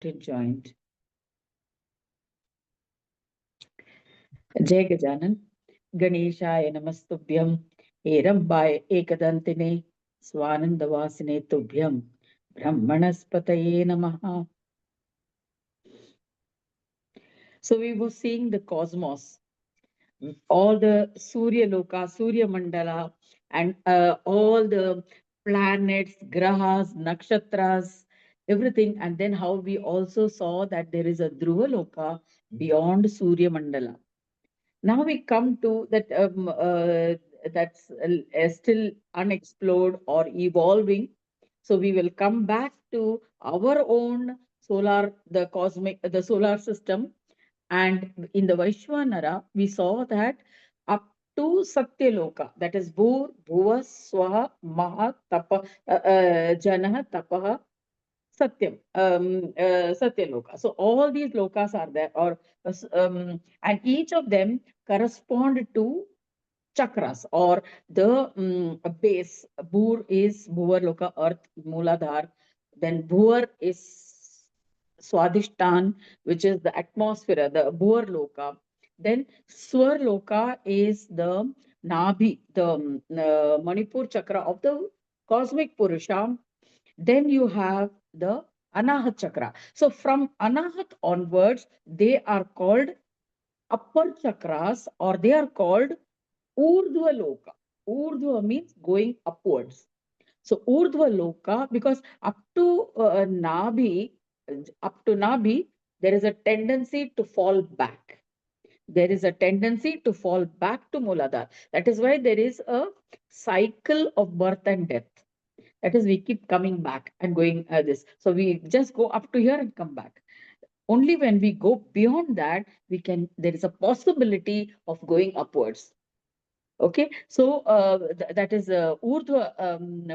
joined. Jai Gajanan, Ganeshaya Namastubhyam, Erambai Ekadantine, Swanandavasine Tubhyam, Brahmanaspataye Namaha. So we were seeing the cosmos, all the Surya Loka, Surya Mandala, and all the planets, grahas, nakshatras, everything. And then how we also saw that there is a Dhruva Loka beyond Surya Mandala. Now we come to that that's still unexplored or evolving. So we will come back to our own solar, the solar system. And in the Vaishvanara, we saw that up to Satyaloka, that is Bhur, Bhuva, Swaha, Maha, Tapa, Janah, Tapaha, Satyam, Satyaloka. So all these lokas are there, and each of them correspond to chakras or the base. Bhur is Bhuvar Loka, Earth, Mooladhar. Then Bhuvar is Swadhishtan, which is the atmosphere, the Bhuvar Loka. Then Swar Loka is the Nabhi, the Manipur chakra of the cosmic Purusha. Then you have the Anahat chakra. So from Anahat onwards, they are called upper chakras, or they are called Urdhva Loka. Urdhva means going upwards. So Urdhva Loka, because up to Nabhi, there is a tendency to fall back. There is a tendency to fall back to Muladhara. That is why there is a cycle of birth and death. That is, we keep coming back and going this. So we just go up to here and come back. Only when we go beyond that, there is a possibility of going upwards. Okay, so that is Urdhva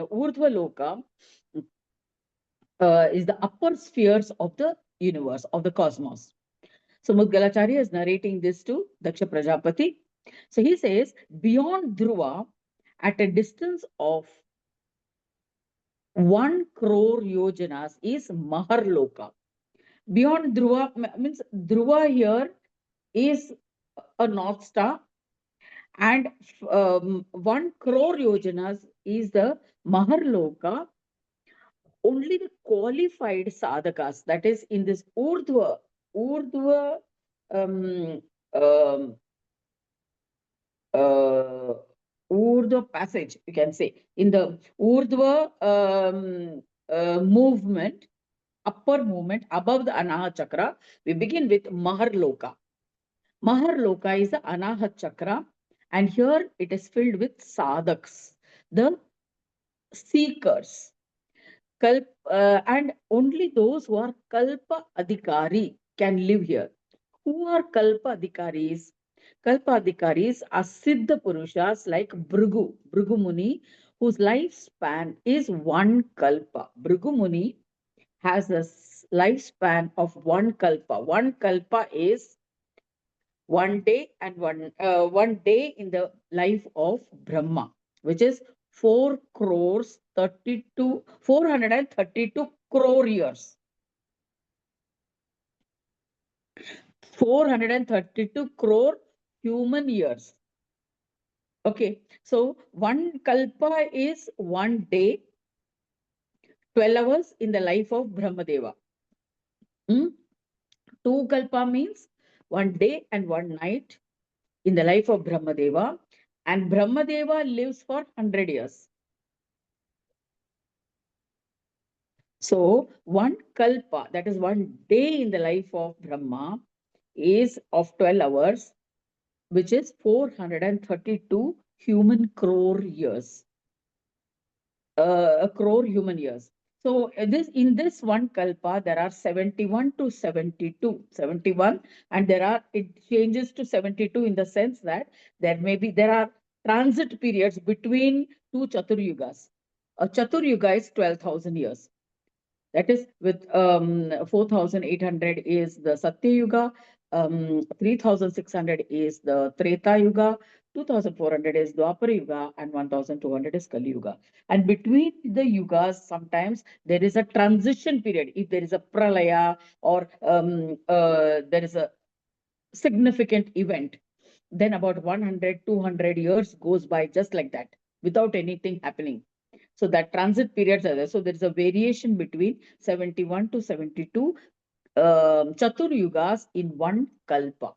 Loka is the upper spheres of the universe, of the cosmos. So Mudgalacharya is narrating this to Daksha Prajapati. So he says, beyond Dhruva, at a distance of 1 crore yojanas is Maharloka. Beyond Dhruva means Dhruva here is a North Star, and 1 crore yojanas is the Maharloka. Only the qualified sadhakas, that is in this Urdhva um, um, uh, Urdhva passage, you can say, in the Urdhva movement, upper movement above the Anahat chakra, we begin with Maharloka. Maharloka is the Anahat chakra, and here it is filled with sadhaks, the seekers. And only those who are Kalpa Adhikari can live here. Who are Kalpa Adhikaris? Kalpa Adhikaris are Siddha Purushas like Bhrigu Muni, whose lifespan is 1 Kalpa. Bhrigu Muni has a lifespan of 1 Kalpa. 1 Kalpa is 1 day, and 1 day in the life of Brahma, which is 432 crore years. 432 crore human years. Okay, so 1 kalpa is 1 day, 12 hours in the life of Brahmadeva. 2 kalpa means 1 day and 1 night in the life of Brahmadeva, and Brahmadeva lives for 100 years. So 1 kalpa, that is 1 day in the life of Brahma, is of 12 hours, which is 432 human crore years. A crore human years. So in this 1 kalpa, there are 71 to 72, 71, and it changes to 72 in the sense that there are transit periods between 2 Chaturyugas. A Chaturyuga is 12,000 years. That is, with 4,800 is the Satya Yuga, 3,600 is the Treta Yuga, 2400 is Dwapara Yuga, and 1200 is Kali Yuga. And between the yugas, sometimes there is a transition period. If there is a pralaya, or there is a significant event, then about 100, 200 years goes by just like that, without anything happening. So that transit periods are there. So there is a variation between 71 to 72 Chatur Yugas in one Kalpa.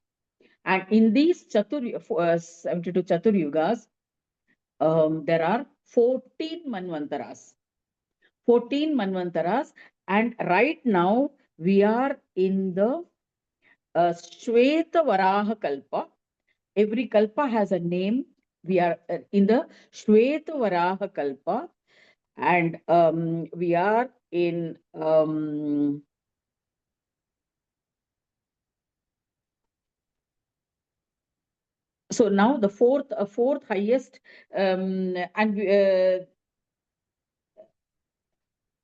And in these 72 Chatur Yugas, there are 14 Manvantaras. 14 Manvantaras. And right now, we are in the Shweta Varaha Kalpa. Every Kalpa has a name. We are in the Shweta Varaha Kalpa. And we are in so now the fourth highest, and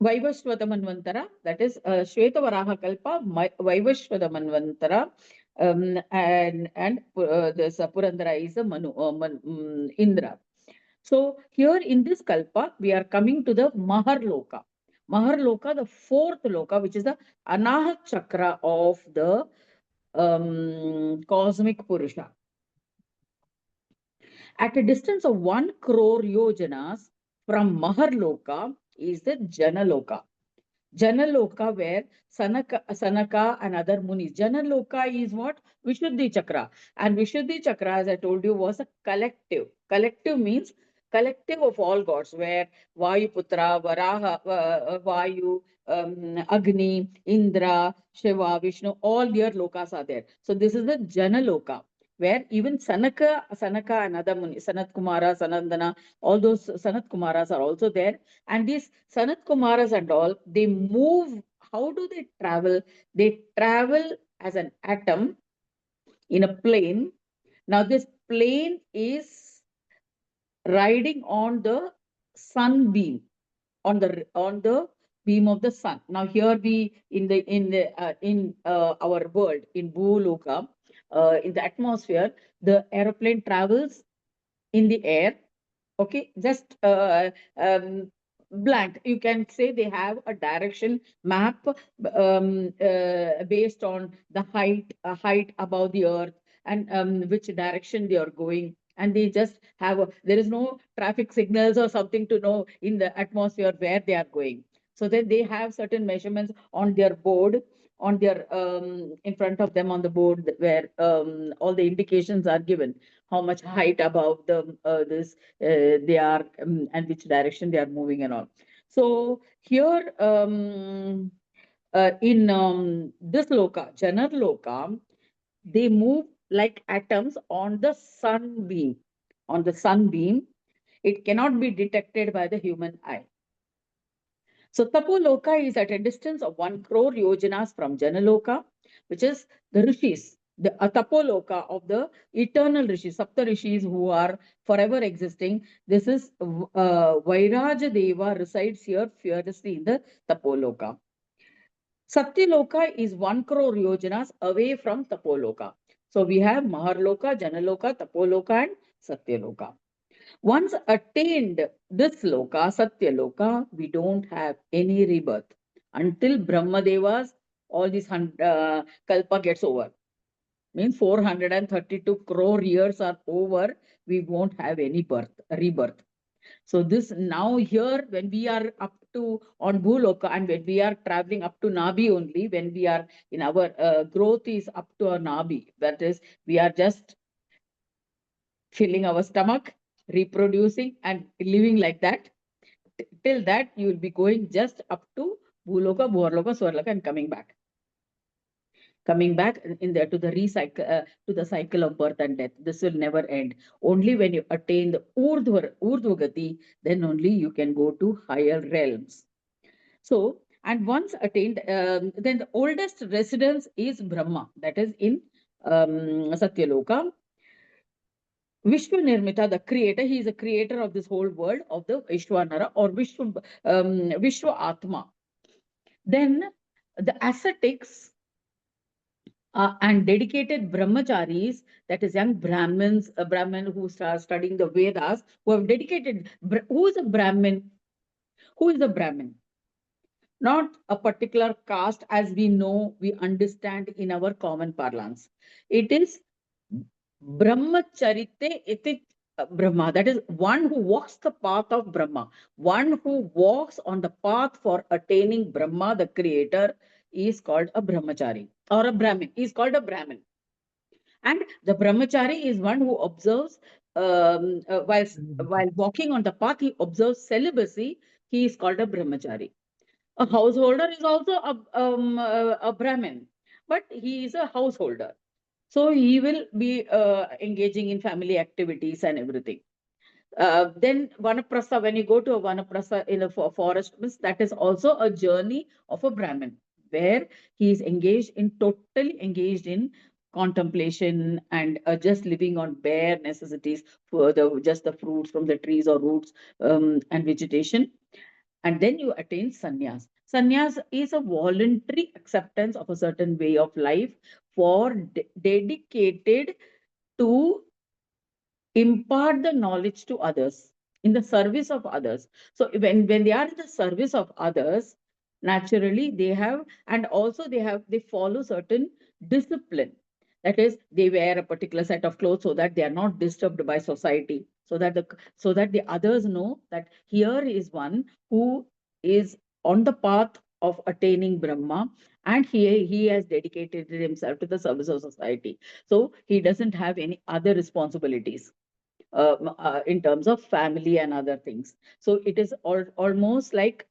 Vaivashvata Manvantara, that is Shvetavaraha Kalpa, Vaivashvata Manvantara, and this Purandara is a Indra. So here in this Kalpa, we are coming to the Maharloka. Maharloka, the fourth Loka, which is the Anahat Chakra of the cosmic Purusha. At a distance of 1 crore yojanas from Maharloka is the Janaloka. Janaloka, where Sanaka and other munis. Janaloka is what? Vishuddhi Chakra. And Vishuddhi Chakra, as I told you, was a collective. Collective means collective of all gods, where Vayuputra, Varaha, Vayu, Agni, Indra, Shiva, Vishnu, all their lokas are there. So this is the Janaloka, where even Sanaka and other munis, Sanat Kumara, Sanandana, all those Sanat Kumaras are also there. And these Sanat Kumaras and all, they move. How do they travel? They travel as an atom in a plane. Now, this plane is riding on the sunbeam, on the beam of the sun. Now, here we in our world, in Bhuluka, in the atmosphere, the aeroplane travels in the air. Okay, just blank. You can say they have a direction map based on the height above the earth, and which direction they are going. And they just have there is no traffic signals or something to know in the atmosphere where they are going. So then they have certain measurements on their board, on their in front of them on the board, where all the indications are given, how much height above the this they are, and which direction they are moving and all. So here in this loka, Janar loka, they move like atoms on the sunbeam. On the sunbeam, it cannot be detected by the human eye. So Tapoloka is at a distance of 1 crore yojanas from Janaloka, which is the rishis, the Tapoloka of the eternal rishis, Sapta rishis who are forever existing. This is Vairaja Deva resides here fearlessly in the Tapoloka. Satyaloka is 1 crore yojanas away from Tapoloka. So we have Maharloka, Janaloka, Tapoloka, and Satyaloka. Once attained this loka, Satya loka, we don't have any rebirth until Brahmadevas, all this kalpa gets over. Means 432 crore years are over, we won't have any rebirth. So this now here, when we are up to on Bhuloka, and when we are traveling up to Nabi only, when we are in our growth is up to our Nabi, that is, we are just filling our stomach, reproducing, and living like that. Till that, you will be going just up to Bhuloka, Bhuarloka, Swarloka, and coming back. Coming back in there to the to the cycle of birth and death. This will never end. Only when you attain the Urdhvagati, then only you can go to higher realms. So, and once attained, then the oldest residence is Brahma, that is in Satyaloka. Vishwanirmita, the creator, he is a creator of this whole world, of the Vaishvanara or Vishwa Atma. Then the ascetics And dedicated brahmacharis, that is young Brahmins, a Brahmin who start studying the Vedas, who have dedicated. Who is a Brahmin? Who is a Brahmin? Not a particular caste as we know, we understand in our common parlance. It is Brahmacharite iti Brahma. That is one who walks the path of Brahma. One who walks on the path for attaining Brahma, the creator, is called a Brahmachari or a Brahmin. Is called a Brahmin. And the Brahmachari is one who observes, while walking on the path, he observes celibacy. He is called a Brahmachari. A householder is also a Brahmin, but he is a householder. So he will be engaging in family activities and everything. Then Vanaprastha, when you go to a Vanaprastha in a forest, means that is also a journey of a Brahmin, where he is totally engaged in contemplation and just living on bare necessities for just the fruits from the trees or roots and vegetation. And then you attain sannyas. Sannyas is a voluntary acceptance of a certain way of life for dedicated to impart the knowledge to others in the service of others. So when they are in the service of others, naturally they have, and also they follow certain discipline. That is, they wear a particular set of clothes so that they are not disturbed by society, so that the others know that here is one who is on the path of attaining Brahma, and he has dedicated himself to the service of society. So he doesn't have any other responsibilities in terms of family and other things. So it is almost like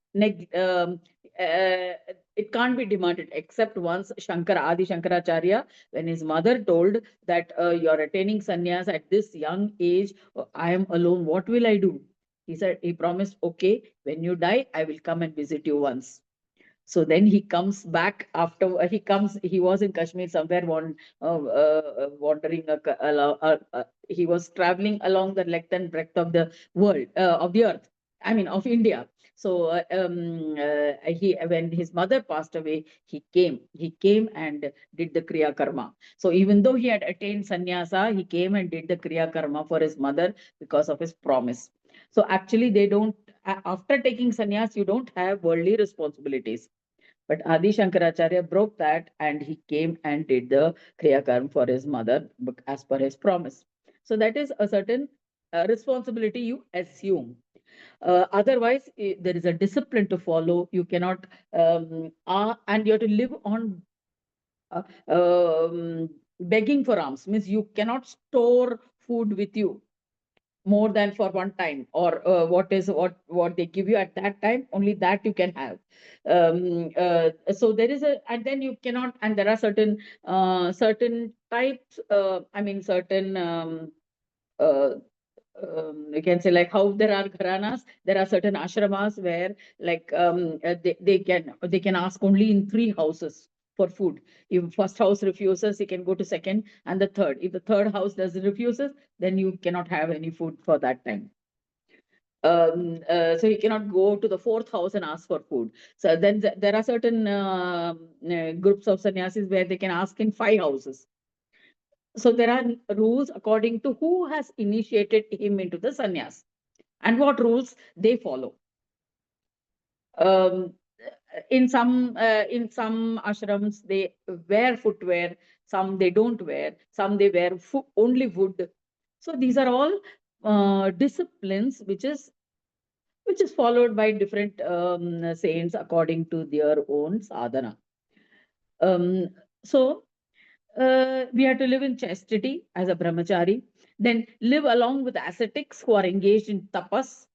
it can't be demanded, except once Adi Shankaracharya, when his mother told that you're attaining sannyas at this young age, I am alone, what will I do? He promised, okay, when you die, I will come and visit you once. So then he comes back after he was in Kashmir somewhere wandering. He was traveling along the length and breadth of the world, of the earth. I mean, of India. So when his mother passed away, He came and did the Kriya Karma. So even though he had attained sannyasa, he came and did the Kriya Karma for his mother because of his promise. So actually, they don't. After taking sannyas, you don't have worldly responsibilities. But Adi Shankaracharya broke that and he came and did the Kriya Karma for his mother as per his promise. So that is a certain responsibility you assume. Otherwise, there is a discipline to follow. You cannot, and you have to live on uh, begging for alms. Means you cannot store food with you more than for one time, or what they give you at that time, only that you can have. So there is a, and then you cannot, and there are certain types, I mean certain uh, you can say, like how there are gharanas, there are certain ashramas where, like, they can ask only in three houses for food. If first house refuses, he can go to second and the third. If the third house does refuses, then you cannot have any food for that time. So you cannot go to the fourth house and ask for food. So then there are certain groups of sannyasis where they can ask in five houses. So there are rules according to who has initiated him into the sannyas and what rules they follow. Um, in some ashrams they wear footwear, some they don't wear, some they wear only wood. So these are all disciplines which is followed by different saints according to their own sadhana. Um, so we have to live in chastity as a brahmachari, then live along with ascetics who are engaged in tapas,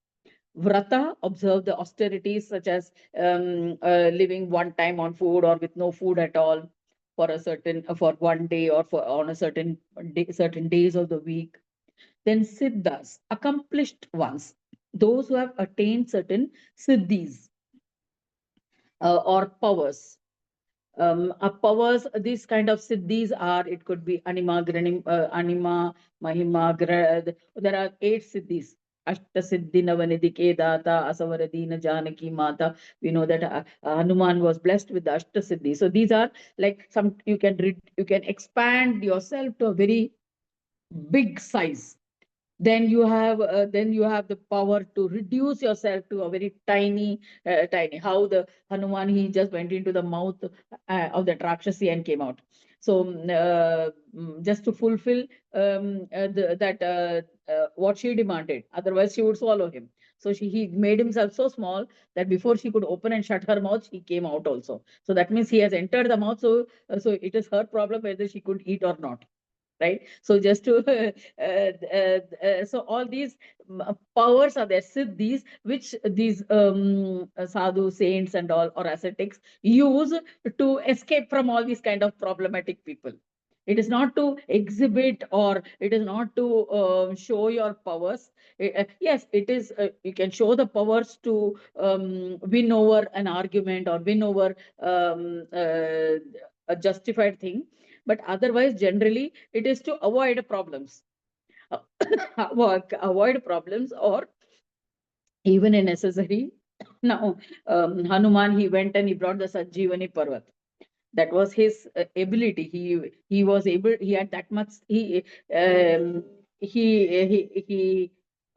vrata, observe the austerities such as living one time on food or with no food at all for a certain for one day or for on a certain days of the week. Then siddhas, accomplished ones, those who have attained certain siddhis or powers. Powers, these kind of siddhis are, it could be anima, mahima, there are 8 siddhis. Ashtasiddhi Navanidike Data Asavaradina Janaki Mata. We know that Hanuman was blessed with the Ashtasiddhi. So these are like some you can expand yourself to a very big size. Then you have the power to reduce yourself to a very tiny. How the Hanuman, he just went into the mouth of the Rakshasi and came out. So just to fulfill that what she demanded, otherwise she would swallow him. So he made himself so small that before she could open and shut her mouth, he came out also. So that means he has entered the mouth. So it is her problem whether she could eat or not, right? So just to so all these powers are there, siddhis, which these sadhu saints and all, or ascetics, use to escape from all these kind of problematic people. It is not to exhibit, or it is not to show your powers. Yes, it is, you can show the powers to win over an argument, or win over a justified thing. But otherwise, generally, it is to avoid problems. Avoid problems, or even a necessary. Now, Hanuman, he went and he brought the Sanjeevani Parvat. That was his ability. He was able. He had that much. He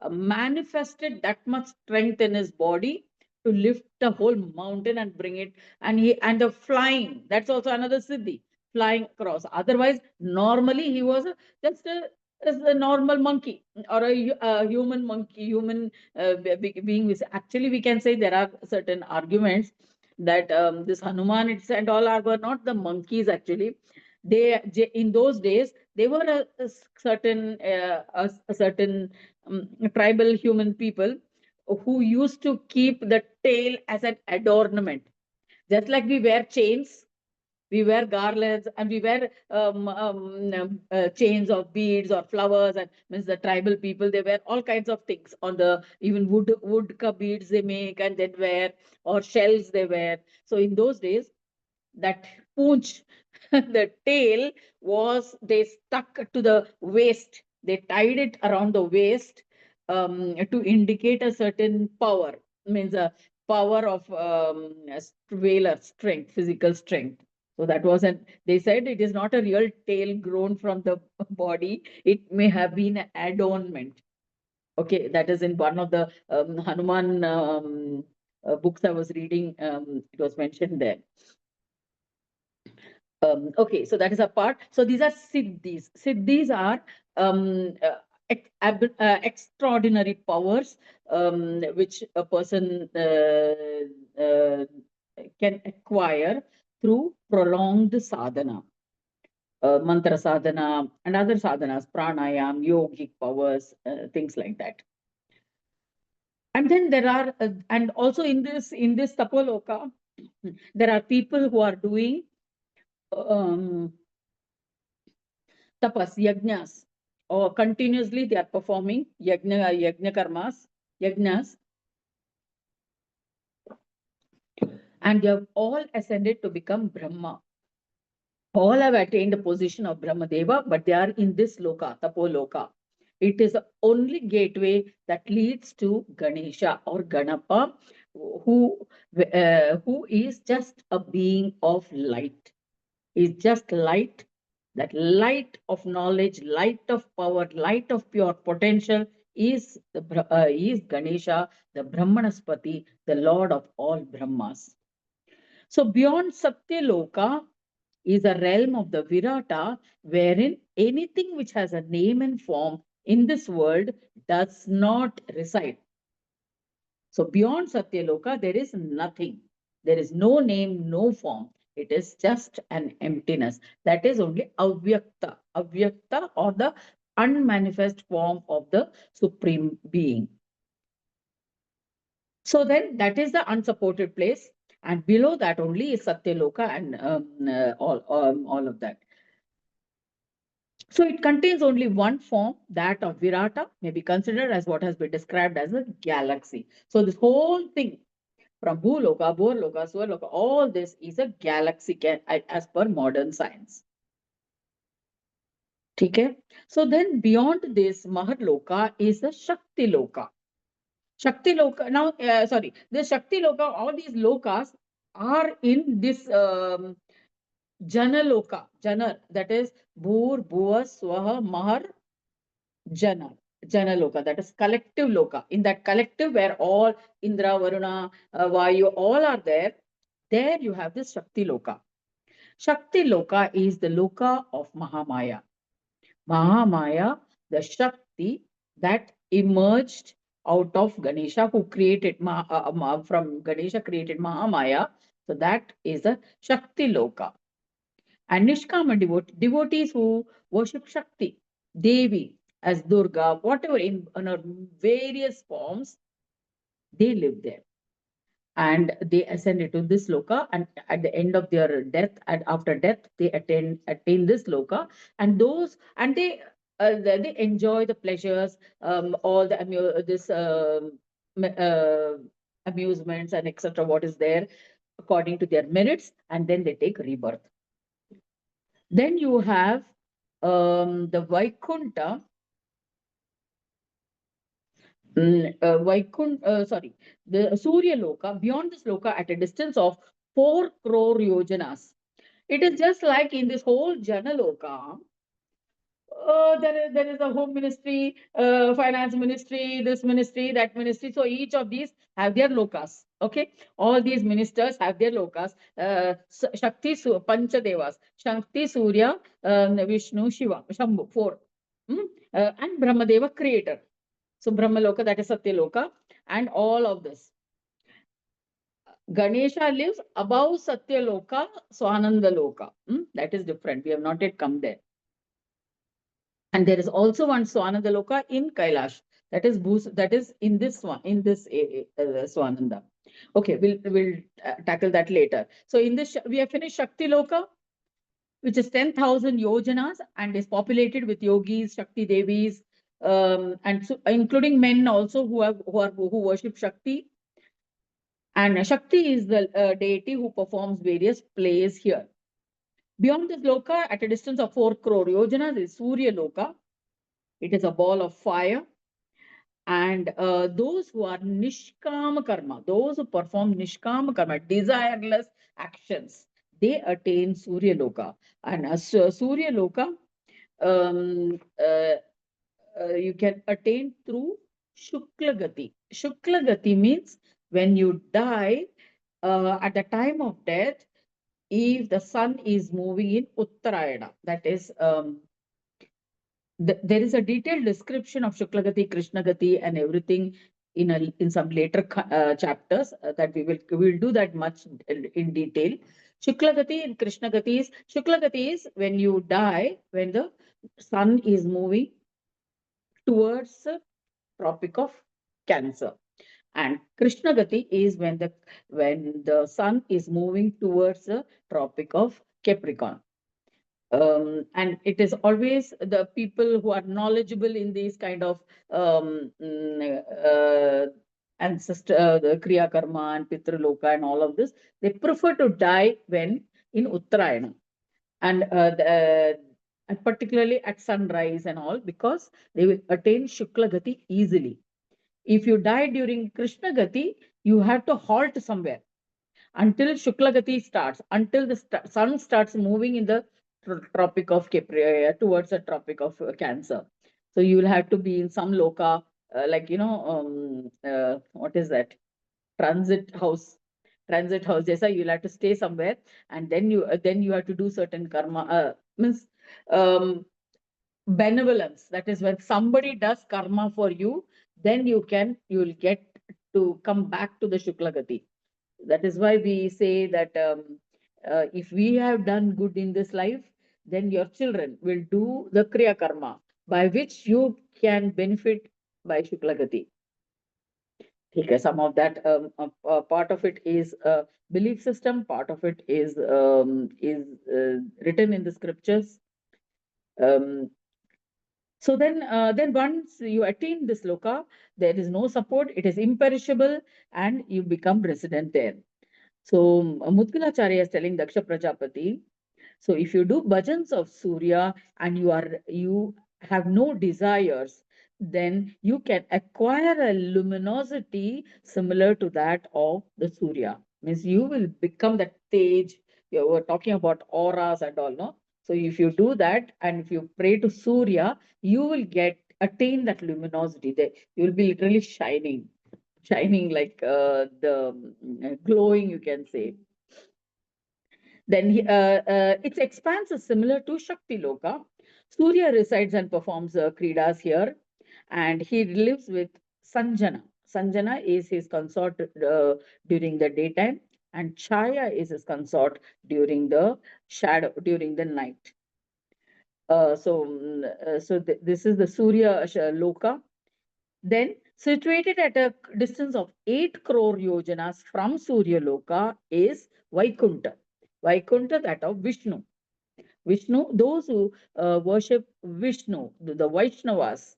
manifested that much strength in his body to lift the whole mountain and bring it. And the flying. That's also another siddhi. Flying across. Otherwise, normally he was just as a normal monkey, or a human monkey, human being. Actually, we can say there are certain arguments that this Hanuman and all were not the monkeys actually. In those days they were a certain tribal human people who used to keep the tail as an adornment, just like we wear chains. We wear garlands, and we wear chains of beads or flowers, and means the tribal people, they wear all kinds of things on the, even wood beads they make and then wear, or shells they wear. So in those days, that poonch, the tail was, they stuck to the waist. They tied it around the waist to indicate a certain power, means a power of valor, strength, physical strength. So that was an, they said it is not a real tail grown from the body. It may have been an adornment. Okay, that is in one of the Hanuman books I was reading. It was mentioned there. Okay, so that is a part. So these are siddhis. Siddhis are extraordinary powers which a person can acquire through prolonged sadhana, mantra sadhana, and other sadhanas, pranayam, yogic powers, things like that. And then there are, and also in this tapoloka, there are people who are doing um, tapas, yajnas, or continuously they are performing yajna karmas, yajnas, and they have all ascended to become Brahma. All have attained the position of Brahmadeva, but they are in this loka, tapoloka. It is the only gateway that leads to Ganesha or Ganapa, who is just a being of light. Is just light, that light of knowledge, light of power, light of pure potential is is Ganesha, the Brahmanaspati, the Lord of all Brahmas. So beyond Satyaloka is a realm of the Virata, wherein anything which has a name and form in this world does not reside. So beyond Satyaloka, there is nothing. There is no name, no form. It is just an emptiness. That is only avyakta. Avyakta, or the unmanifest form of the Supreme Being. So then that is the unsupported place. And below that only is Satyaloka and all of that. So it contains only one form, that of Virata, may be considered as what has been described as a galaxy. So this whole thing, from Bhuloka, Borloka, Swarloka, all this is a galaxy as per modern science. Okay. So then beyond this Maharloka is the Shakti Loka. Shakti Loka. Now, sorry, the Shakti Loka, all these lokas are in this Jana Loka. Jana, that is Bhur, Bhuva, Swaha, Mahar, Jana. Jana Loka, that is collective Loka. In that collective where all Indra, Varuna, Vayu, all are there you have this Shakti Loka. Shakti Loka is the Loka of Mahamaya. Mahamaya, the Shakti that emerged out of Ganesha, who created from Ganesha created Mahamaya. So that is the Shakti Loka. And Nishkama devotees who worship Shakti, Devi, as Durga, whatever in her various forms, they live there. And they ascend into this loka, and at the end of their death and after death they attain this loka, and they enjoy the pleasures, all the amusements and etc. what is there according to their merits, and then they take rebirth. Then you have the Vaikunta. The Surya Loka, beyond this Loka at a distance of 4 crore yojanas. It is just like in this whole Jana Loka, there is a home ministry, finance ministry, this ministry, that ministry. So each of these have their lokas. Okay, all these ministers have their lokas. Panchadevas, Shakti, Surya, Vishnu, Shiva, Shambhu, 4. And Brahmadeva, creator. So Brahmaloka, that is Satyaloka, and all of this. Ganesha lives above Satyaloka, Swananda Loka. That is different. We have not yet come there. And there is also one Swananda Loka in Kailash. That is in this one, in this Swananda. Okay, we'll tackle that later. So in this, we have finished Shakti Loka, which is 10,000 yojanas and is populated with yogis, Shakti Devis, and so, including men also who worship Shakti. And Shakti is the deity who performs various plays here. Beyond this loka, at a distance of 4 crore yojanas, is Surya Loka. It is a ball of fire. And those who are Nishkama Karma, those who perform Nishkama Karma, desireless actions, they attain Surya Loka. And Surya Loka, you can attain through Shukla Gati. Shukla Gati means when you die, at the time of death, if the sun is moving in Uttarayana, that is, there is a detailed description of Shuklagati, Krishnagati, and everything in some later chapters that we will do that much in detail. Shuklagati and Krishnagati is when you die, when the sun is moving towards the Tropic of Cancer. And Krishnagati is when the sun is moving towards the Tropic of Capricorn. And it is always the people who are knowledgeable in these kind of ancestor, the Kriya Karma and Pitraloka and all of this, they prefer to die when in Uttarayana. And particularly at sunrise and all, because they will attain Shukla Gati easily. If you die during Krishna Gati, you have to halt somewhere until Shukla Gati starts, until the sun starts moving in the Tropic of Capricorn towards the Tropic of Cancer. So you will have to be in some loka, like, what is that? Transit house. Jesa, you'll have to stay somewhere, and then you have to do certain karma. Means benevolence. That is when somebody does karma for you, then you will get to come back to the Shukla Gati. That is why we say that if we have done good in this life, then your children will do the Kriya Karma, by which you can benefit by Shukla Gati. Okay, some of that part of it is belief system, part of it is written in the scriptures. So then once you attain this loka, there is no support, it is imperishable, and you become resident there. So Mudgalacharya is telling Daksha Prajapati, so if you do bhajans of Surya and you have no desires, then you can acquire a luminosity similar to that of the Surya. Means you will become that Tej. You were talking about auras and all, no? So if you do that and if you pray to Surya, you will attain that luminosity. There, you will be literally shining like the glowing, you can say. Then its expanse is similar to Shakti Loka. Surya resides and performs kridas here, and he lives with Sanjana. Sanjana is his consort during the daytime, and Chaya is his consort during the during the night. This is the Surya Loka. Then, situated at a distance of 8 crore yojanas from Surya Loka is Vaikunta. Vaikunta, that of Vishnu. Vishnu, those who worship Vishnu, the Vaishnavas,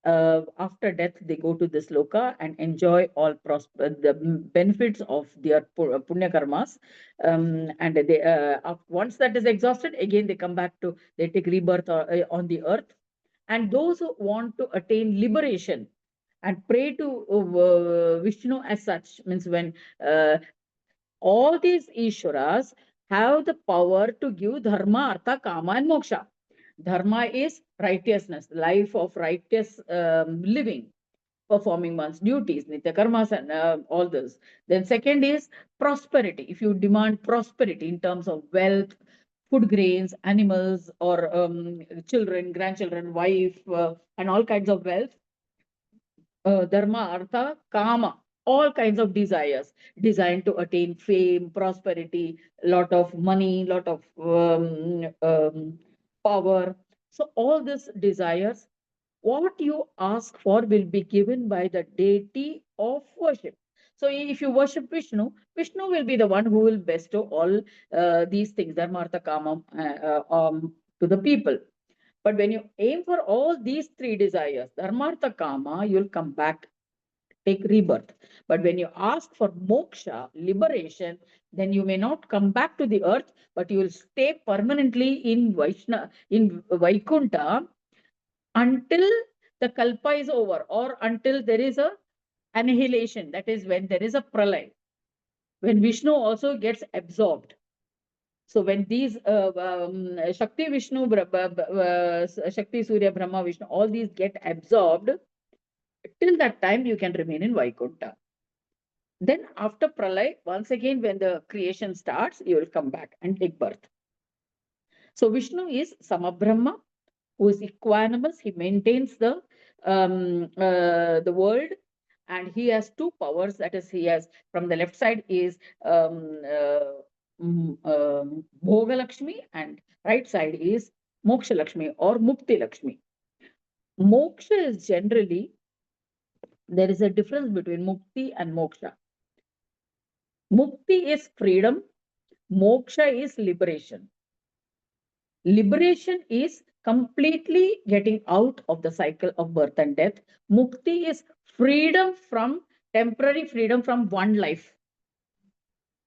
after death, they go to this loka and enjoy all the benefits of their punya karmas. And they, once that is exhausted, again they come back to, they take rebirth on the earth. And those who want to attain liberation and pray to Vishnu as such, means when all these Ishwaras have the power to give dharma, artha, kama, and moksha. Dharma is righteousness, life of righteous living, performing one's duties, nitya karmas, and all this. Then, second is prosperity. If you demand prosperity in terms of wealth, food grains, animals, or children, grandchildren, wife, and all kinds of wealth, dharma, artha, kama, all kinds of desires designed to attain fame, prosperity, lot of money, lot of power. So all these desires, what you ask for will be given by the deity of worship. So if you worship Vishnu, Vishnu will be the one who will bestow all these things, dharma, artha, kama, to the people. But when you aim for all these three desires, dharmartha, kama, you'll come back, take rebirth. But when you ask for moksha, liberation, then you may not come back to the earth, but you will stay permanently in Vaikunta until the kalpa is over, or until there is a annihilation. That is when there is a pralay, when Vishnu also gets absorbed. So when these Shakti, Vishnu, Shakti, Surya, Brahma, Vishnu, all these get absorbed, till that time you can remain in Vaikunta. Then after Pralay, once again, when the creation starts, you will come back and take birth. So Vishnu is Samabrahma, who is equanimous. He maintains the world, and he has two powers. That is, he has, from the left side is Bhoga Lakshmi, and right side is Moksha Lakshmi or Mukti Lakshmi. Moksha is generally, there is a difference between Mukti and Moksha. Mukti is freedom, Moksha is liberation. Liberation is completely getting out of the cycle of birth and death. Mukti is freedom from, temporary freedom from one life.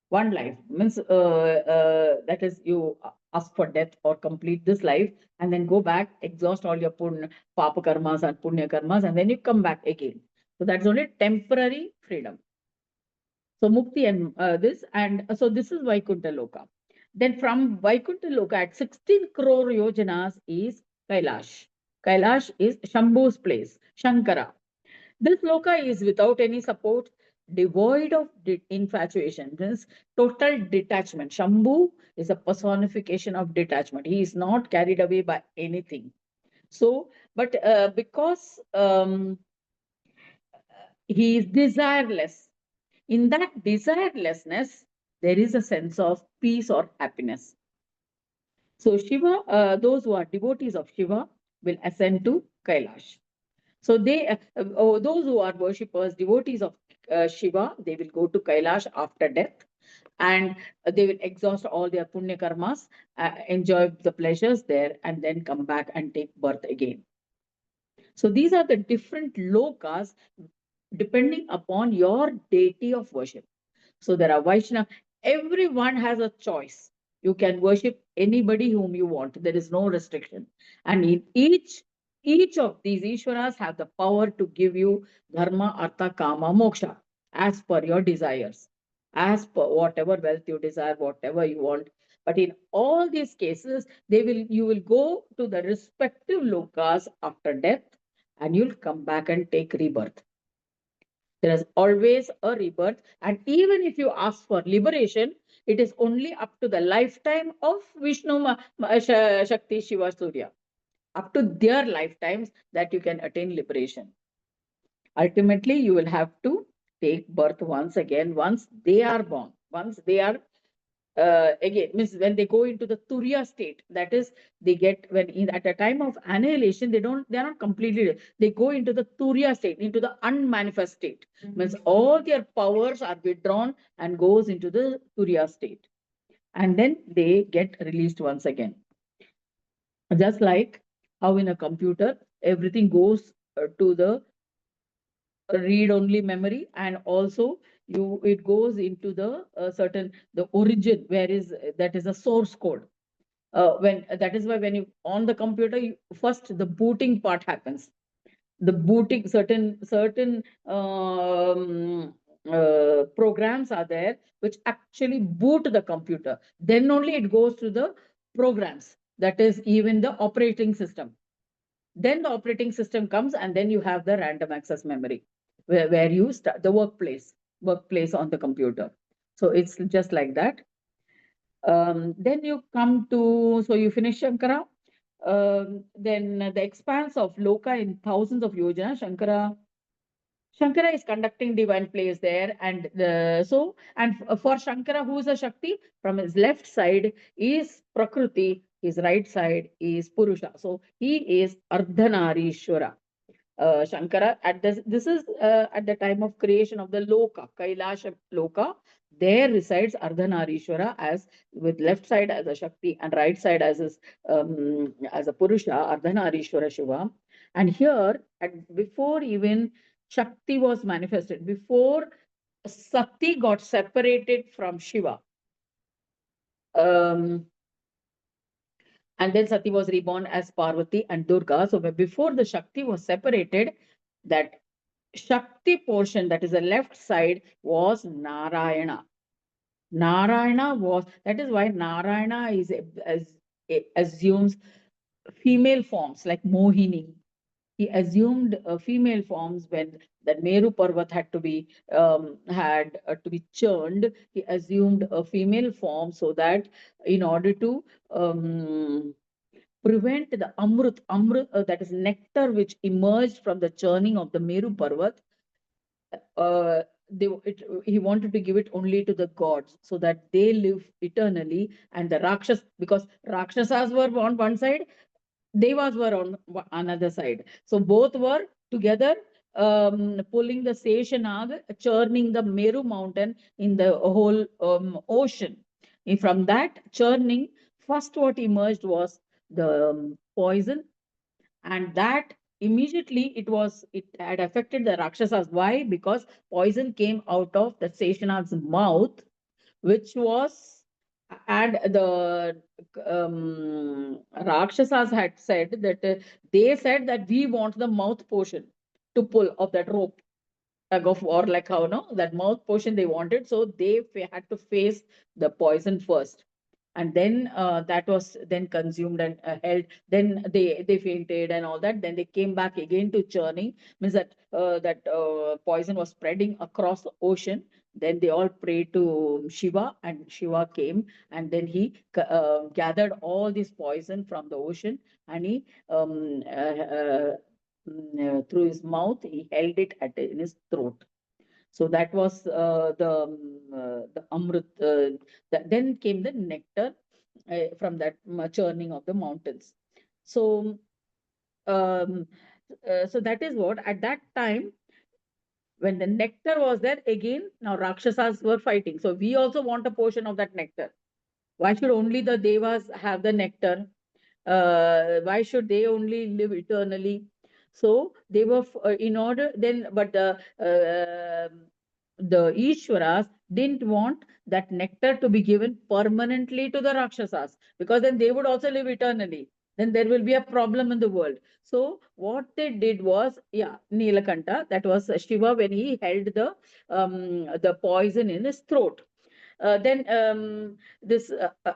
One life means that is, you ask for death or complete this life and then go back, exhaust all your papa karmas and punya karmas, and then you come back again. So that's only temporary freedom. So mukti and this, and so this is Vaikunta Loka. Then from Vaikunta Loka at 16 crore yojanas is Kailash. Kailash is Shambhu's place, Shankara. This loka is without any support, devoid of infatuation, means total detachment. Shambhu is a personification of detachment. He is not carried away by anything. So, but because he is desireless, in that desirelessness, there is a sense of peace or happiness. So Shiva, those who are devotees of Shiva will ascend to Kailash. So they, those who are worshippers, devotees of Shiva, they will go to Kailash after death, and they will exhaust all their punya karmas, enjoy the pleasures there, and then come back and take birth again. So these are the different lokas depending upon your deity of worship. So there are Vaishnava. Everyone has a choice. You can worship anybody whom you want. There is no restriction. And in each of these Ishwaras have the power to give you dharma, artha, kama, moksha as per your desires, as per whatever wealth you desire, whatever you want. But in all these cases, you will go to the respective lokas after death, and you'll come back and take rebirth. There is always a rebirth. And even if you ask for liberation, it is only up to the lifetime of Vishnu, Shakti, Shiva, Surya. Up to their lifetimes that you can attain liberation. Ultimately, you will have to take birth once again, once they are born, once they are again, means when they go into the Turiya state, that is, they get at a time of annihilation, they are not completely, they go into the Turiya state, into the unmanifest state. Means all their powers are withdrawn and goes into the Turiya state. And then they get released once again. Just like how in a computer, everything goes to the read only memory, and also it goes into the certain the origin where is that is a source code. When that is why when you on the computer, first the booting part happens. The booting, certain programs are there which actually boot the computer. Then only it goes to the programs, that is even the operating system. Then the operating system comes, and then you have the random access memory where you start the workplace on the computer. So it's just like that. Then you come to, so you finish Shankara. Then the expanse of Loka in thousands of yojana, Shankara is conducting divine plays there, and for Shankara, who is a Shakti, from his left side is Prakriti, his right side is Purusha. So he is Ardhanarishwara. Shankara, this is at the time of creation of the Loka, Kailasha Loka. There resides Ardhanarishwara as with left side as a Shakti and right side as a Purusha, Ardhanarishwara Shiva. And here, before even Shakti was manifested, before Sati got separated from Shiva, and then Sati was reborn as Parvati and Durga. So before the Shakti was separated, that Shakti portion, that is the left side, was Narayana. That is why Narayana assumes female forms like Mohini. He assumed female forms when that Meru Parvat had to be churned. He assumed a female form so that in order to prevent the amrut, that is nectar which emerged from the churning of the Meru Parvat, uh, he wanted to give it only to the gods so that they live eternally, and the because Rakshasas were on one side, Devas were on another side. So both were together pulling the Seshanag, churning the Meru mountain in the whole ocean. And from that churning, first what emerged was the poison, and that immediately it had affected the Rakshasas. Why? Because poison came out of the Seshanag's mouth, which was, and the Rakshasas had said that they said that we want the mouth portion to pull of that rope, tug of war, like how no that mouth portion they wanted. So they had to face the poison first, and then that was then consumed and held. Then they fainted and all that. Then they came back again to churning, means that poison was spreading across the ocean. Then they all prayed to Shiva, and Shiva came, and then he gathered all this poison from the ocean, and he through his mouth he held it in his throat. So that was the amrit. Then came the nectar from that churning of the mountains. So so that is what at that time, when the nectar was there, again now Rakshasas were fighting. So we also want a portion of that nectar. Why should only the devas have the nectar? Why should they only live eternally? So they were in order then, but the Ishwaras didn't want that nectar to be given permanently to the Rakshasas, because then they would also live eternally. then there will be a problem in the world. So what they did was, yeah, Nilakanta, that was Shiva when he held the poison in his throat. Then this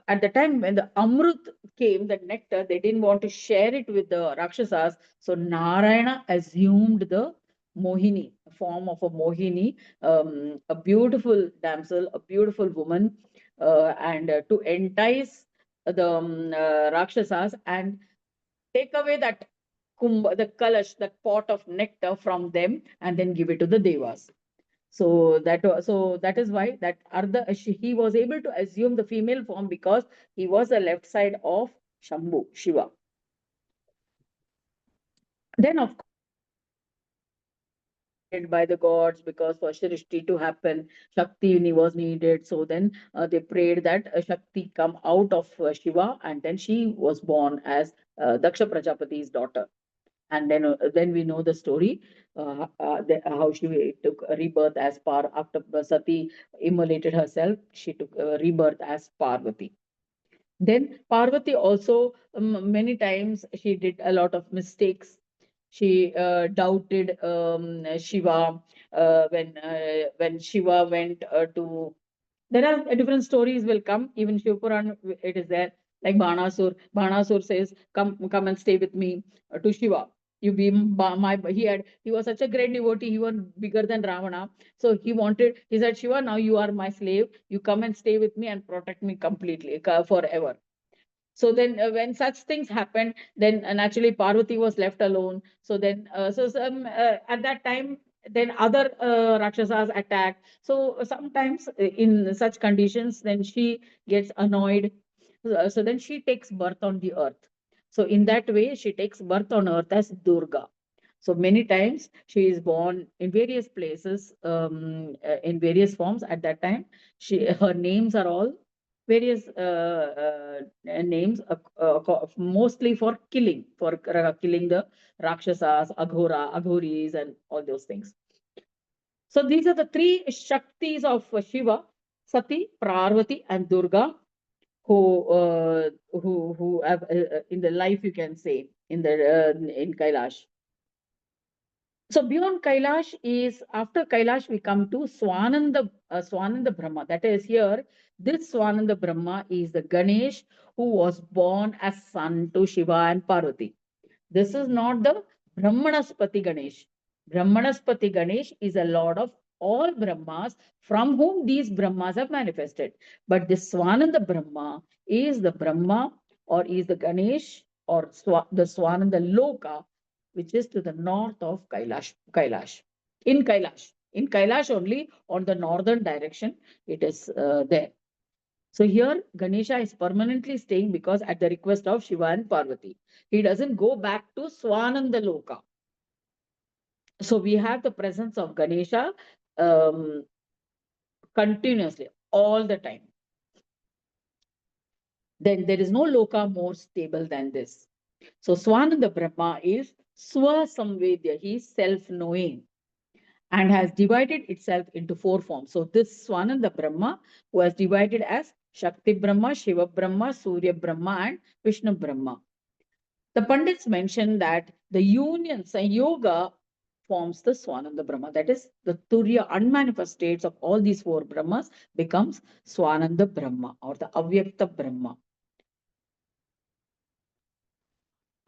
At the time when the Amrut came, the nectar, they didn't want to share it with the Rakshasas. So Narayana assumed the Mohini, form of a Mohini, a beautiful damsel, a beautiful woman, and to entice the Rakshasas and take away that the kalash, that pot of nectar from them, and then give it to the devas. So that is why that he was able to assume the female form because he was the left side of Shambhu, Shiva. Then of course by the gods, because for Shrishti to happen, Shakti was needed. So then they prayed that Shakti come out of Shiva, and then she was born as Daksha Prajapati's daughter. And then we know the story, how she took a rebirth as after Sati immolated herself. She took a rebirth as Parvati. Then Parvati also, many times she did a lot of mistakes. She doubted Shiva when Shiva went to. There are different stories will come. Even Shivpuran, it is there. Like Banasur. Banasur says, come and stay with me to Shiva. You be my. He was such a great devotee. He was bigger than Ravana. So he said, Shiva, now you are my slave. You come and stay with me and protect me completely, forever. So then when such things happened, then naturally Parvati was left alone. So then at that time, then other Rakshasas attacked. So sometimes in such conditions, then she gets annoyed. So then she takes birth on the earth. So in that way, she takes birth on earth as Durga. So many times she is born in various places, in various forms. At that time, her names are all various names, mostly for killing, killing the Rakshasas, Aghoris, and all those things. So these are the three Shaktis of Shiva: Sati, Parvati, and Durga, who have in the life, you can say, in Kailash. So beyond Kailash is, after Kailash, we come to Swananda Brahma. That is here, this Swananda Brahma is the Ganesh who was born as son to Shiva and Parvati. This is not the Brahmanaspati Ganesh. Brahmanaspati Ganesh is a lord of all Brahmas from whom these Brahmas have manifested. But this Swananda Brahma is the Brahma, or is the Ganesh, or the Swananda Loka, which is to the north of Kailash. In Kailash. In Kailash only, on the northern direction, it is there. So here, Ganesha is permanently staying because at the request of Shiva and Parvati. He doesn't go back to Swananda Loka. So we have the presence of Ganesha continuously, all the time. Then there is no Loka more stable than this. So Swananda Brahma is Swasamvedya, he is self-knowing, and has divided itself into four forms. So this Swananda Brahma was divided as Shakti Brahma, Shiva Brahma, Surya Brahma, and Vishnu Brahma. The Pandits mention that the union, Sanyoga, forms the Swananda Brahma. That is, the Turiya unmanifest states of all these four Brahmas becomes Swananda Brahma, or the Avyakta Brahma.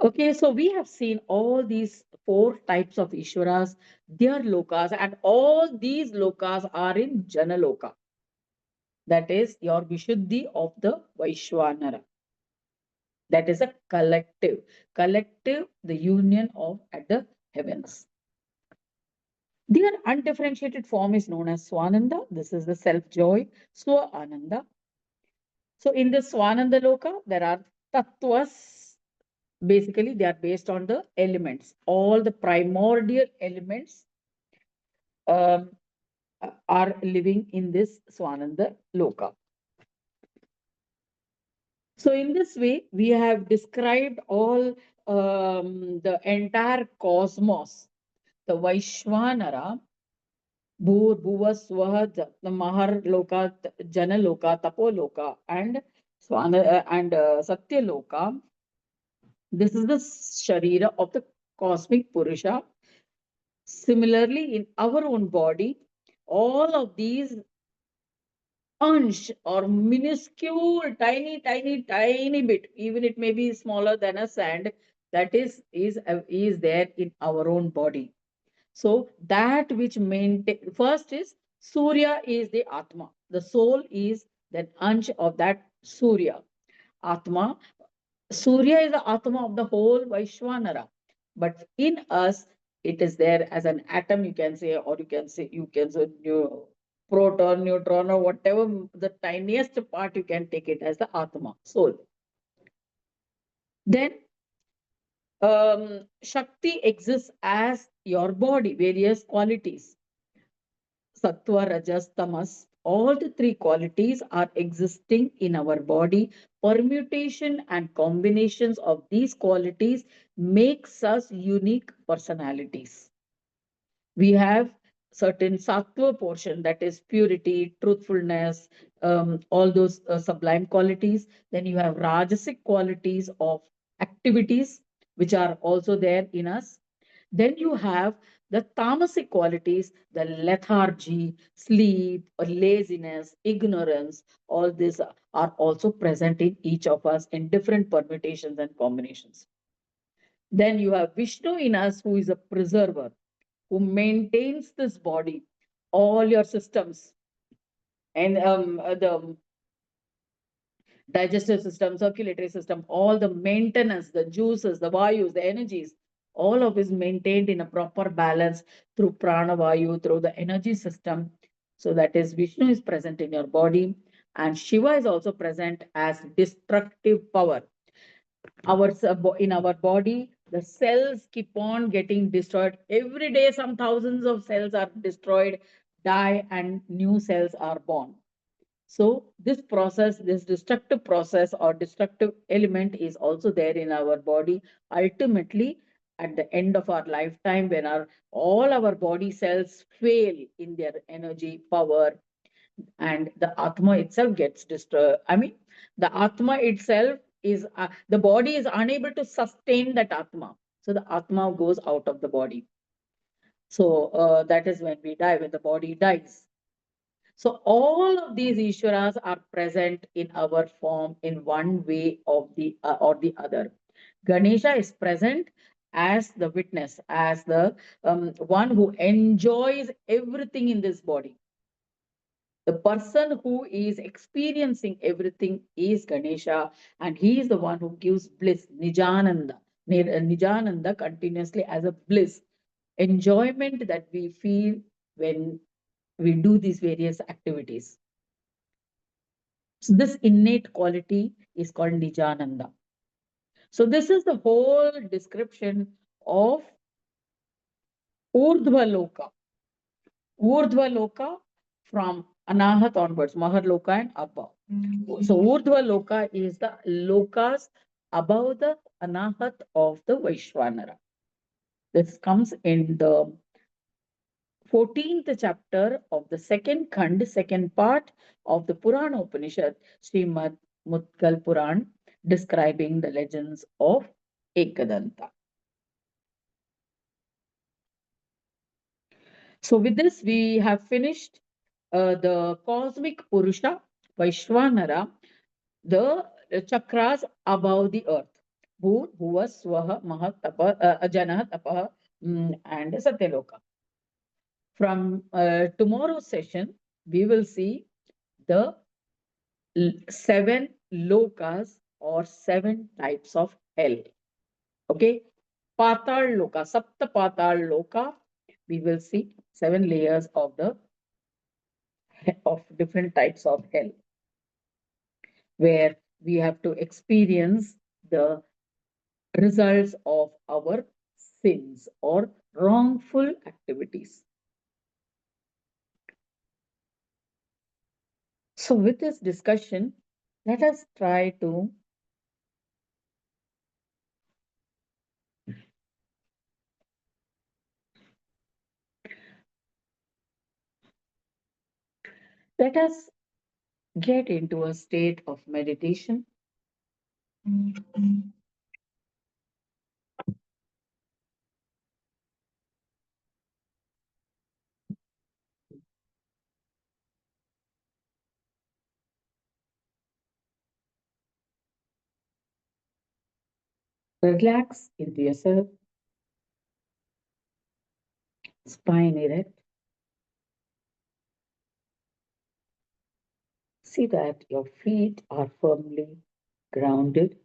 Okay, so we have seen all these four types of Ishwaras, their lokas, and all these lokas are in Janaloka. That is your Vishuddhi of the Vaishvanara. That is a collective, the union of at the heavens. Their undifferentiated form is known as Swananda. This is the self-joy, Swa Ananda. So in the Swananda Loka, there are tattvas. Basically, they are based on the elements. All the primordial elements um, are living in this Swananda Loka. So in this way, we have described all the entire cosmos, the Vaishvanara, Bhur, Bhuva, Swaha, Mahar Loka, Jana Loka, Tapo Loka, and Satya Loka. This is the Sharira of the cosmic Purusha. Similarly, in our own body, all of these ansh or minuscule, tiny bit, even it may be smaller than a sand, that is there in our own body. So that which maintain first is Surya is the Atma. The soul is that ansh of that Surya. Atma. Surya is the Atma of the whole Vaishvanara. But in us, it is there as an atom, you can say, or you can say proton, neutron, or whatever the tiniest part, you can take it as the Atma, soul. Then Shakti exists as your body, various qualities. Sattva, Rajas, Tamas, all the three qualities are existing in our body. Permutation and combinations of these qualities makes us unique personalities. We have certain sattva portion, that is purity, truthfulness, all those sublime qualities. Then you have rajasic qualities of activities, which are also there in us. Then you have the tamasic qualities, the lethargy, sleep, or laziness, ignorance. All these are also present in each of us in different permutations and combinations. Then you have Vishnu in us, who is a preserver, who maintains this body, all your systems, and the digestive system, circulatory system, all the maintenance, the juices, the vayus, the energies, all of is maintained in a proper balance through prana vayu, through the energy system. So that is Vishnu is present in your body, and Shiva is also present as destructive power. In our body, the cells keep on getting destroyed every day. Some thousands of cells are destroyed, die, and new cells are born. So this process, this destructive process or destructive element is also there in our body. Ultimately, at the end of our lifetime, when all our body cells fail in their energy power, and the atma itself gets destroyed. I mean, the atma itself is the body is unable to sustain that atma. So the atma goes out of the body. So that is when we die, when the body dies. So all of these Ishwaras are present in our form in one way of the or the other. Ganesha is present as the witness, as the one who enjoys everything in this body. The person who is experiencing everything is Ganesha, and he is the one who gives bliss, Nijananda. Nijananda continuously as a bliss, enjoyment that we feel when we do these various activities. So this innate quality is called Nijananda. So this is the whole description of Urdhva Loka. Urdhva Loka from Anahat onwards, Mahar Loka and above. So Urdhva Loka is the lokas above the Anahat of the Vaishvanara. This comes in the 14th chapter of the second Khand, second part of the Purana Upanishad, Srimad Mutkal Puran, describing the legends of Ekadanta. So with this, we have finished the cosmic Purusha, Vaishvanara, the chakras above the earth. Bhur, Bhuva, Swaha, Mahat, Tapa, Janah, Tapaha, and Satyaloka. From tomorrow's session, we will see the seven lokas or seven types of hell. Okay. Patal Loka, Sapta Patal Loka. We will see seven layers of the of different types of hell, where we have to experience the results of our sins or wrongful activities. So, with this discussion, let us try to let us get into a state of meditation. Relax into yourself, spine erect. See that your feet are firmly grounded,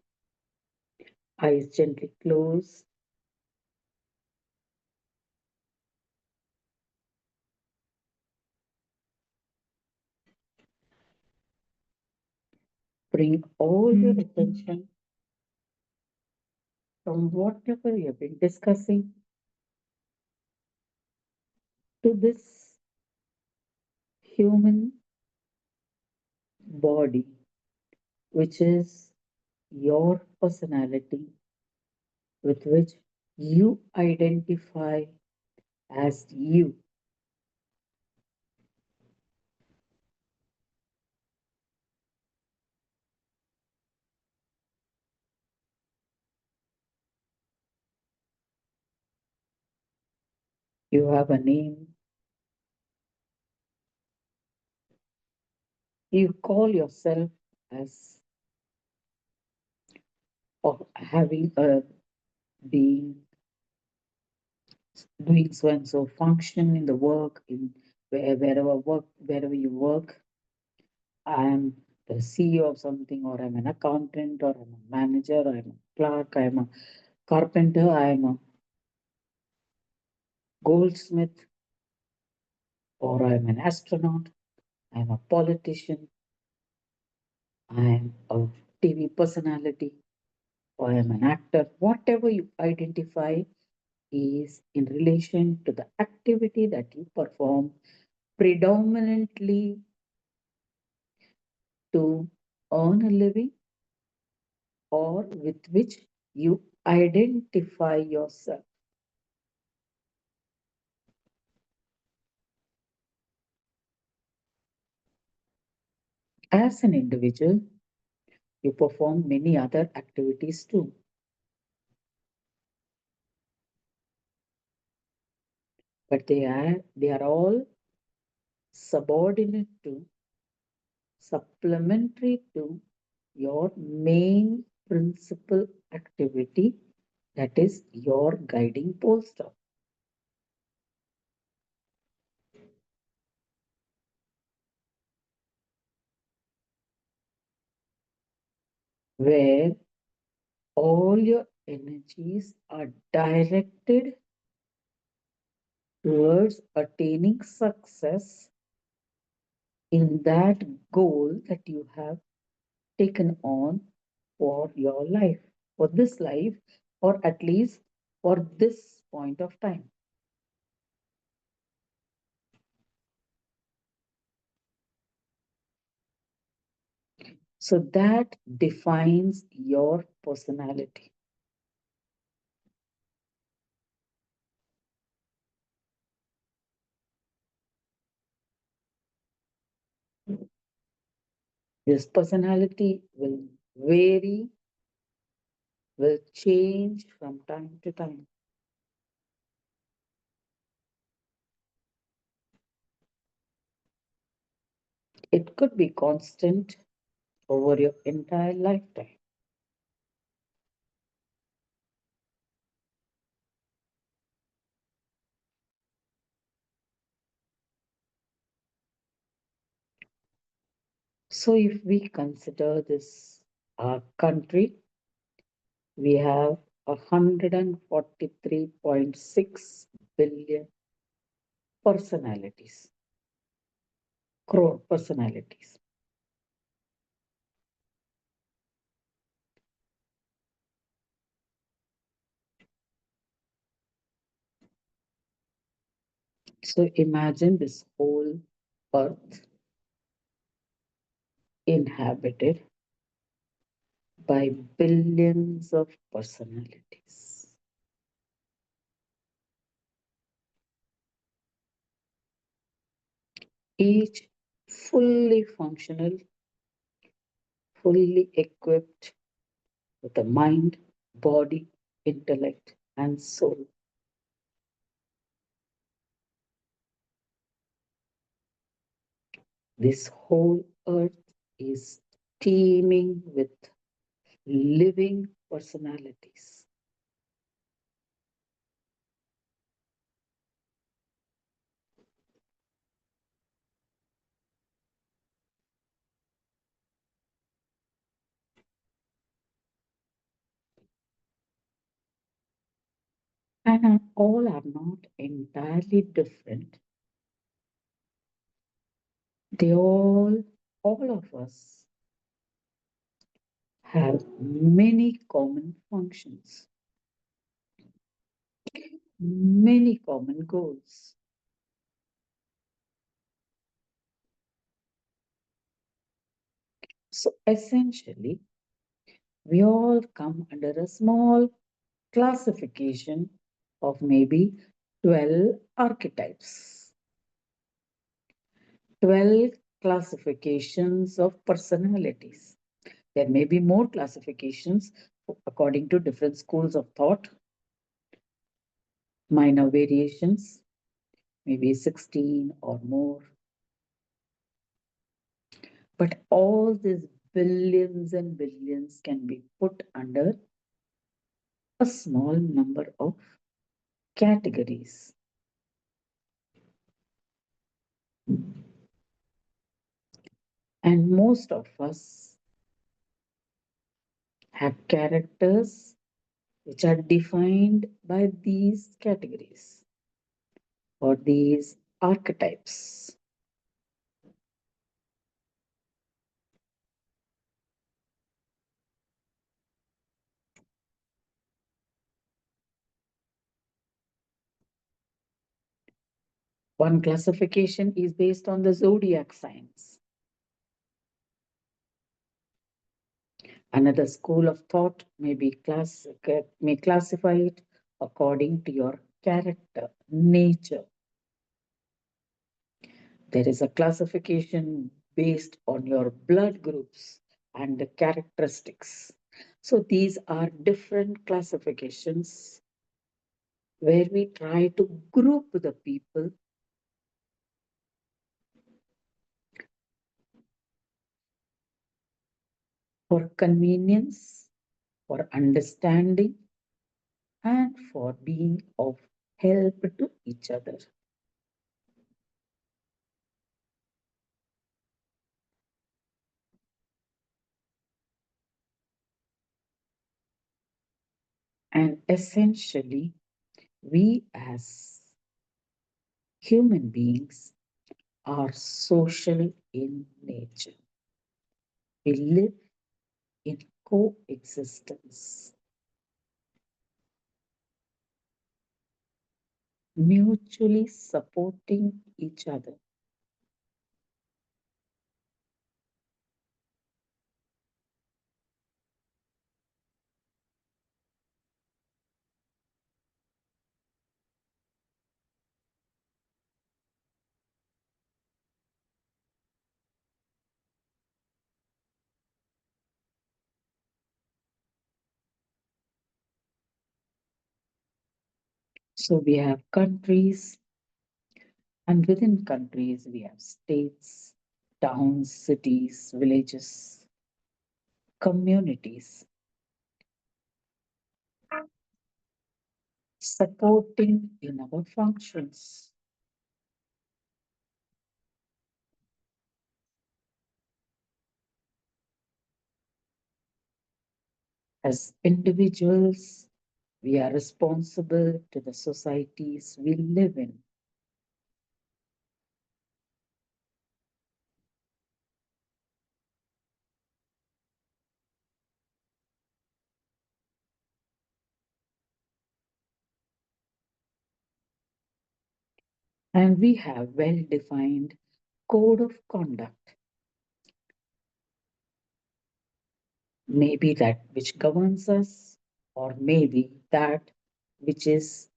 eyes gently closed. Bring all your attention from whatever you've been discussing to this human body, which is your personality, with which you identify as you. You have a name, you call yourself as or having a being doing so and so function in the work in wherever you work. I am the CEO of something, or I'm an accountant, or I'm a manager, or I'm a clerk, I'm a carpenter, I'm a goldsmith, or I'm an astronaut, I'm a politician, I'm a TV personality, or I'm an actor. Whatever you identify is in relation to the activity that you perform predominantly to earn a living or with which you identify yourself. As an individual, you perform many other activities too, but they are all subordinate to, supplementary to your main principal activity, that is your guiding pole star, where all your energies are directed towards attaining success in that goal that you have taken on for your life, for this life, or at least for this point of time. So that defines your personality. This personality will vary, will change from time to time. It could be constant over your entire lifetime. So if we consider this our country, we have 143.6 billion personalities, crore personalities. So imagine this whole earth inhabited by billions of personalities, each fully functional, fully equipped with a mind, body, intellect, and soul. This whole earth is teeming with living personalities. And all are not entirely different. They all of us have many common functions, many common goals. So essentially, we all come under a small classification of maybe 12 archetypes, 12 classifications of personalities. There may be more classifications according to different schools of thought, minor variations, maybe 16 or more. But all these billions and billions can be put under a small number of categories. And most of us have characters which are defined by these categories or these archetypes. One classification is based on the zodiac signs. Another school of thought may classify it according to your character, nature. There is a classification based on your blood groups and the characteristics. So these are different classifications where we try to group the people for convenience, for understanding, and for being of help to each other. And essentially, we as human beings are social in nature. We live in coexistence, mutually supporting each other. So we have countries, and within countries, we have states, towns, cities, villages, communities, supporting in our functions. As individuals, we are responsible to the societies we live in. And we have well defined code of conduct, maybe that which governs us, or maybe that which is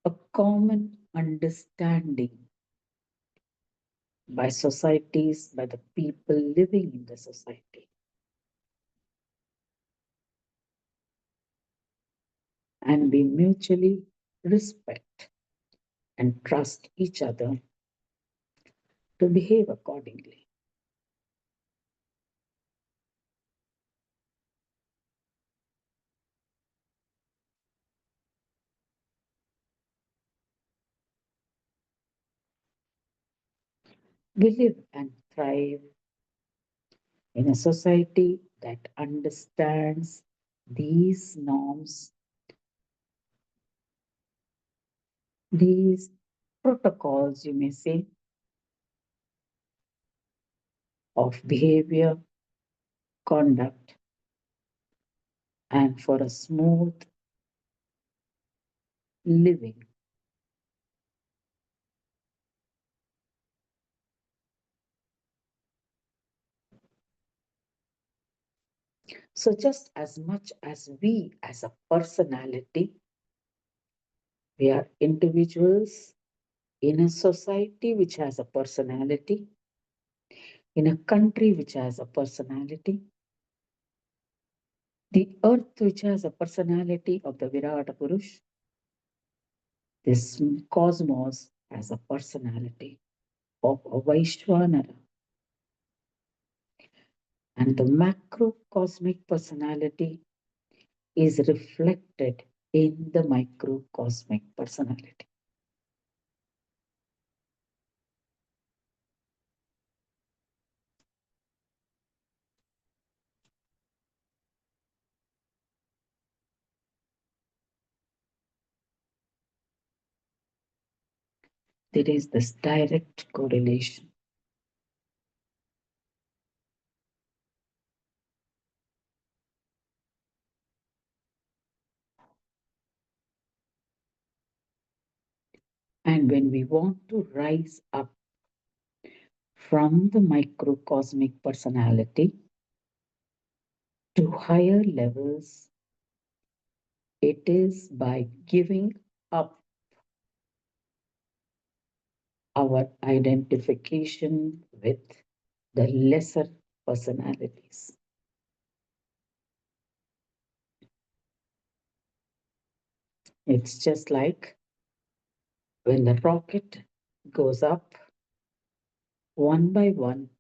a common understanding by societies, by the people living in the society. And we mutually respect and trust each other to behave accordingly. We live and thrive in a society that understands these norms These protocols, you may say, of behavior, conduct, and for a smooth living. So, just as much as we as a personality, we are individuals in a society which has a personality, in a country which has a personality, the earth which has a personality of the Virata Purush, this cosmos has a personality of a Vaishvanara, and the macrocosmic personality is reflected in the microcosmic personality. There is this direct correlation. And when we want to rise up from the microcosmic personality to higher levels, it is by giving up our identification with the lesser personalities. It's just like when the rocket goes up, one by one,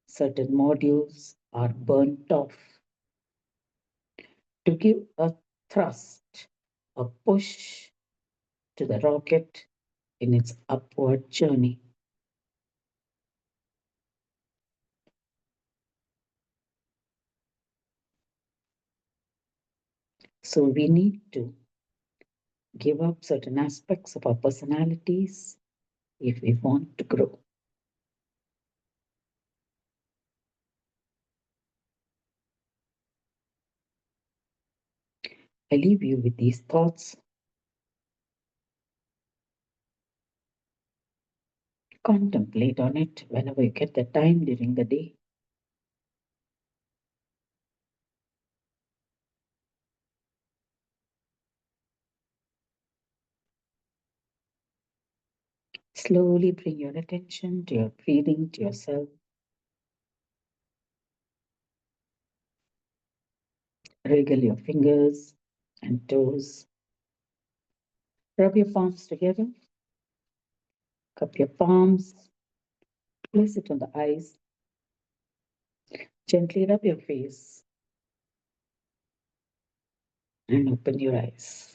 certain modules are burnt off to give a thrust, a push to the rocket in its upward journey. So we need to give up certain aspects of our personalities if we want to grow. I leave you with these thoughts. Contemplate on it whenever you get the time during the day. Slowly bring your attention to your breathing, to yourself. Wriggle your fingers and toes. Rub your palms together. Cup your palms. Place it on the eyes. Gently rub your face and open your eyes.